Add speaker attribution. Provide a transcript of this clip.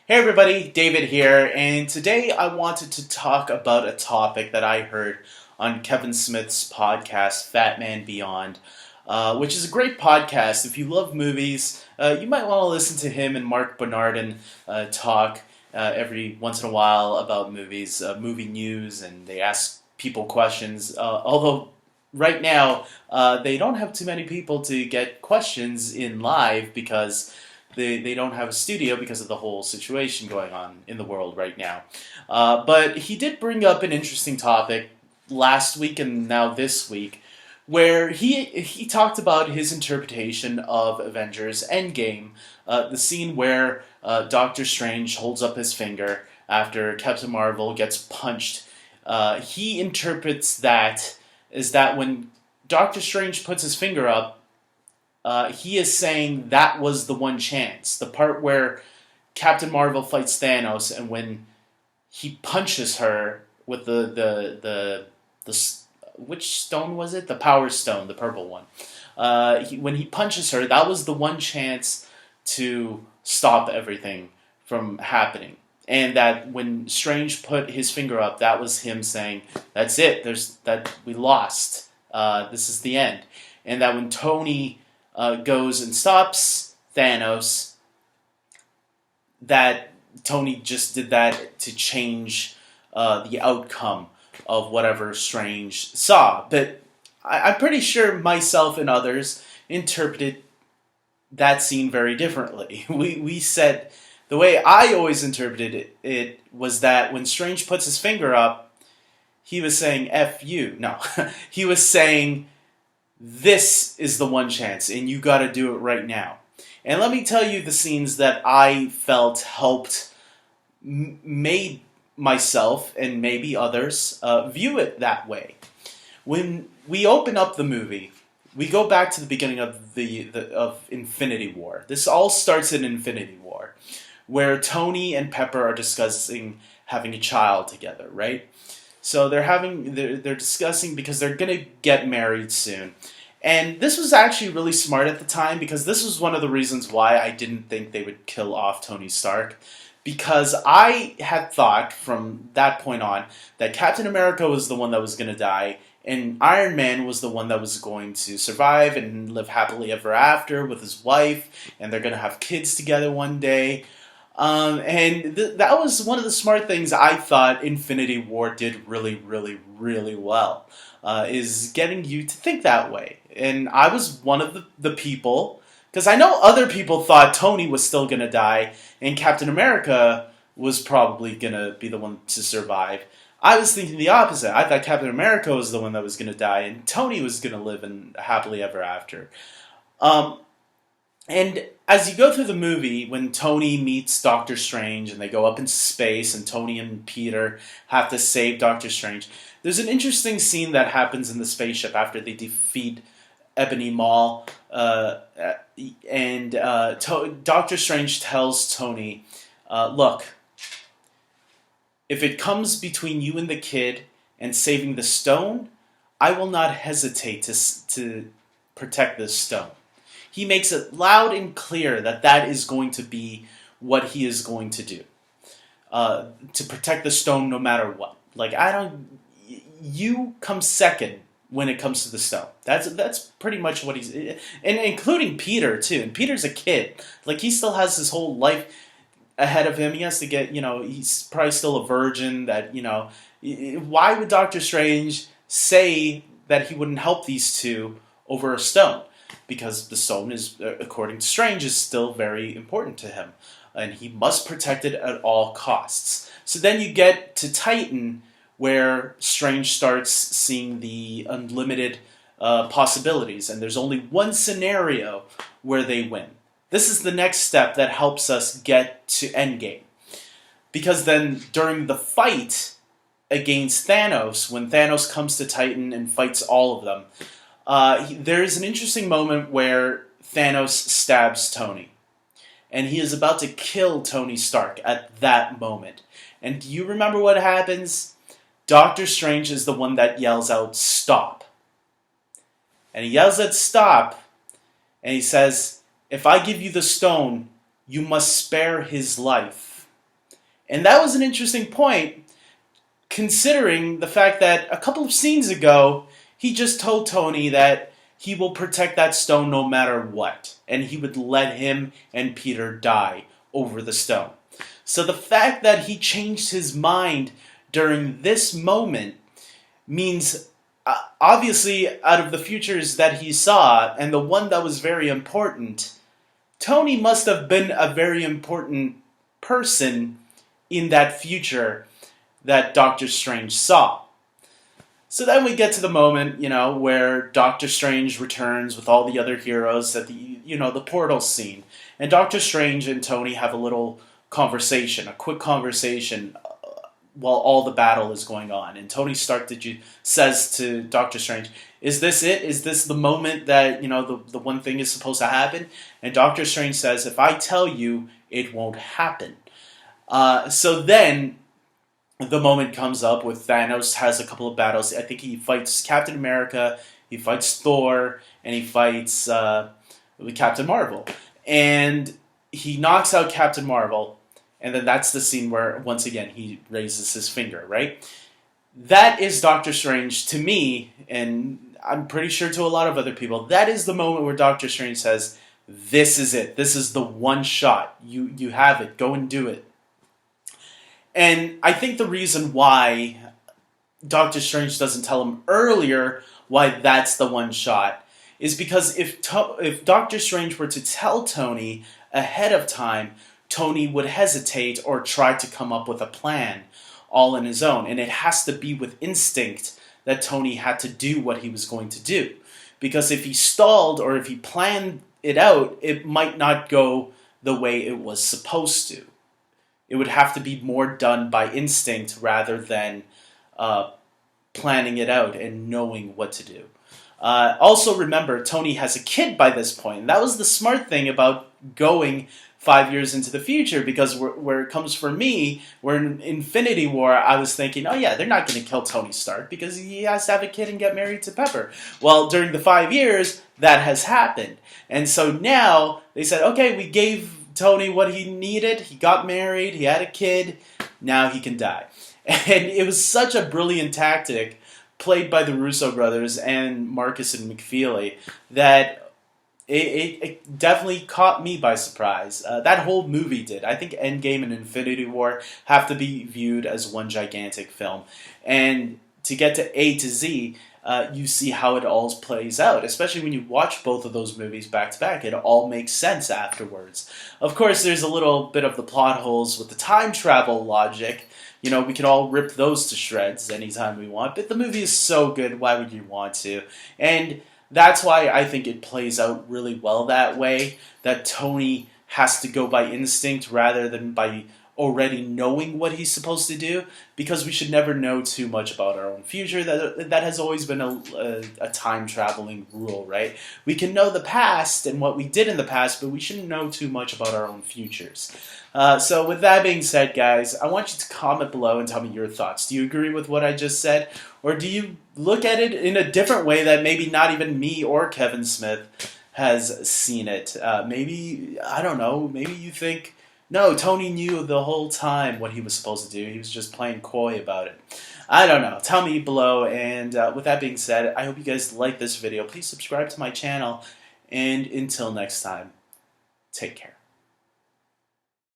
Speaker 1: Hey everybody, David here, and today I wanted to talk about a topic that I heard on Kevin Smith's podcast, Fatman Beyond, which is a great podcast. If you love movies, you might want to listen to him and Mark Bernardin talk every once in a while about movies, movie news, and they ask people questions. Although right now they don't have too many people to get questions in live because they don't have a studio because of the whole situation going on in the world right now. But he did bring up an interesting topic last week and now this week, where he talked about his interpretation of Avengers Endgame, the scene where Doctor Strange holds up his finger after Captain Marvel gets punched. He interprets that as that when Doctor Strange puts his finger up, he is saying that was the one chance. The part where Captain Marvel fights Thanos, and when he punches her with which stone was it? The Power Stone, the purple one. When he punches her, that was the one chance to stop everything from happening. And that when Strange put his finger up, that was him saying, "That's it. We lost. This is the end." And that when Tony goes and stops Thanos, that Tony just did that to change the outcome of whatever Strange saw. But I'm pretty sure myself and others interpreted that scene very differently. We said, the way I always interpreted it was that when Strange puts his finger up, he was saying F you. No, he was saying, this is the one chance, and you got to do it right now. And let me tell you the scenes that I felt helped made myself and maybe others view it that way. When we open up the movie, we go back to the beginning of of Infinity War. This all starts in Infinity War, where Tony and Pepper are discussing having a child together, right? So they're discussing because they're gonna get married soon. And this was actually really smart at the time, because this was one of the reasons why I didn't think they would kill off Tony Stark. Because I had thought from that point on that Captain America was the one that was going to die, and Iron Man was the one that was going to survive and live happily ever after with his wife, and they're going to have kids together one day. That was one of the smart things I thought Infinity War did really, really, really well, is getting you to think that way. And I was one of the people, because I know other people thought Tony was still going to die and Captain America was probably going to be the one to survive. I was thinking the opposite. I thought Captain America was the one that was going to die and Tony was going to live in happily ever after. And as you go through the movie, when Tony meets Doctor Strange and they go up into space and Tony and Peter have to save Doctor Strange, there's an interesting scene that happens in the spaceship after they defeat Ebony Maw. Doctor Strange tells Tony, look, if it comes between you and the kid and saving the stone, I will not hesitate to protect this stone. He makes it loud and clear that that is going to be what he is going to do. To protect the stone no matter what. Like, you come second when it comes to the stone. That's pretty much what he's... And including Peter, too. And Peter's a kid. Like, he still has his whole life ahead of him. He has to get, he's probably still a virgin that, why would Doctor Strange say that he wouldn't help these two over a stone? Because the stone is, according to Strange, is still very important to him. And he must protect it at all costs. So then you get to Titan, where Strange starts seeing the unlimited possibilities. And there's only one scenario where they win. This is the next step that helps us get to Endgame. Because then during the fight against Thanos, when Thanos comes to Titan and fights all of them, there is an interesting moment where Thanos stabs Tony. And he is about to kill Tony Stark at that moment. And do you remember what happens? Doctor Strange is the one that yells out, "Stop." And he yells at "Stop," and he says, "If I give you the stone, you must spare his life." And that was an interesting point, considering the fact that a couple of scenes ago, he just told Tony that he will protect that stone no matter what, and he would let him and Peter die over the stone. So the fact that he changed his mind during this moment means, obviously, out of the futures that he saw, and the one that was very important, Tony must have been a very important person in that future that Doctor Strange saw. So then we get to the moment, where Doctor Strange returns with all the other heroes at the portal scene. And Doctor Strange and Tony have a little conversation, a quick conversation, while all the battle is going on. And Tony Stark says to Doctor Strange, "Is this it? Is this the moment that, the one thing is supposed to happen?" And Doctor Strange says, "If I tell you, it won't happen." So then the moment comes up with Thanos has a couple of battles. I think he fights Captain America, he fights Thor, and he fights Captain Marvel. And he knocks out Captain Marvel, and then that's the scene where, once again, he raises his finger, right? That is Doctor Strange to me, and I'm pretty sure to a lot of other people, that is the moment where Doctor Strange says, "This is it. This is the one shot. You have it. Go and do it." And I think the reason why Doctor Strange doesn't tell him earlier why that's the one shot is because if Doctor Strange were to tell Tony ahead of time, Tony would hesitate or try to come up with a plan all on his own. And it has to be with instinct that Tony had to do what he was going to do. Because if he stalled or if he planned it out, it might not go the way it was supposed to. It would have to be more done by instinct rather than planning it out and knowing what to do. Also remember, Tony has a kid by this point. And that was the smart thing about going 5 years into the future, because where it comes for me, where in Infinity War, I was thinking, oh yeah, they're not going to kill Tony Stark because he has to have a kid and get married to Pepper. Well, during the 5 years, that has happened. And so now they said, okay, we gave Tony what he needed. He got married. He had a kid. Now he can die. And it was such a brilliant tactic played by the Russo brothers and Marcus and McFeely that it definitely caught me by surprise. That whole movie did. I think Endgame and Infinity War have to be viewed as one gigantic film. And to get to A to Z, you see how it all plays out. Especially when you watch both of those movies back to back, it all makes sense afterwards. Of course, there's a little bit of the plot holes with the time travel logic. We can all rip those to shreds anytime we want, but the movie is so good, why would you want to? And that's why I think it plays out really well that way, that Tony has to go by instinct rather than by already knowing what he's supposed to do, because we should never know too much about our own future. That has always been a time-traveling rule, right? We can know the past and what we did in the past, but we shouldn't know too much about our own futures. So with that being said, guys, I want you to comment below and tell me your thoughts. Do you agree with what I just said? Or do you look at it in a different way that maybe not even me or Kevin Smith has seen it? Maybe, I don't know, maybe you think, no, Tony knew the whole time what he was supposed to do. He was just playing coy about it. I don't know. Tell me below. And with that being said, I hope you guys like this video. Please subscribe to my channel. And until next time, take care.